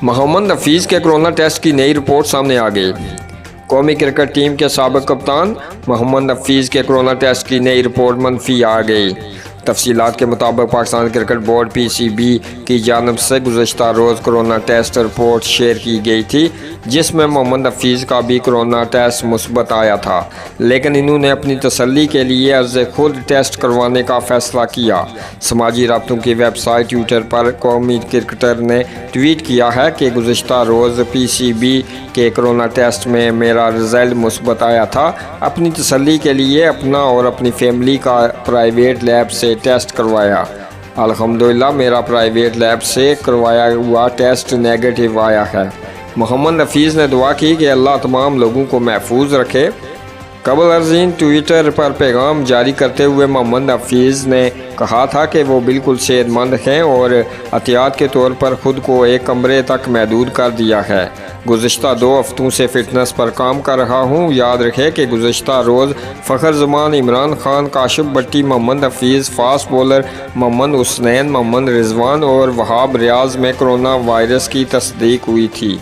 محمد حفیظ کے corona test کی نئی رپورٹ سامنے آ گئی۔ قومی کرکٹ ٹیم کے سابق کپتان محمد حفیظ کے کرونا ٹیسٹ کی نئی رپورٹ منفی آ گئی۔ تفصیلات کے مطابق پاکستان کرکٹ بورڈ پی سی بی کی جانب سے گزشتہ روز کرونا ٹیسٹ رپورٹ شیئر کی گئی تھی، جس میں محمد حفیظ کا بھی کرونا ٹیسٹ مثبت آیا تھا، لیکن انہوں نے اپنی تسلی کے لیے از خود ٹیسٹ کروانے کا فیصلہ کیا۔ سماجی رابطوں کی ویب سائٹ ٹویٹر پر قومی کرکٹر نے ٹویٹ کیا ہے کہ گزشتہ روز پی سی بی کے کرونا ٹیسٹ میں میرا رزلٹ مثبت آیا تھا۔ اپنی تسلی کے لیے اپنا اور اپنی فیملی کا پرائیویٹ لیب سے ٹیسٹ کروایا۔ الحمدللہ میرا پرائیویٹ لیب سے کروایا ہوا ٹیسٹ نیگیٹو آیا ہے۔ محمد حفیظ نے دعا کی کہ اللہ تمام لوگوں کو محفوظ رکھے۔ قبل ازیں ٹویٹر پر پیغام جاری کرتے ہوئے محمد حفیظ نے کہا تھا کہ وہ بالکل صحت مند ہیں اور احتیاط کے طور پر خود کو ایک کمرے تک محدود کر دیا ہے۔ گزشتہ 2 ہفتوں سے فٹنس پر کام کر رہا ہوں۔ یاد رکھے کہ گزشتہ روز فخر زمان، عمران خان، کاشف بٹی، محمد حفیظ، فاسٹ بولر محمد حسنین، محمد رضوان اور وہاب ریاض میں کرونا وائرس کی تصدیق ہوئی تھی۔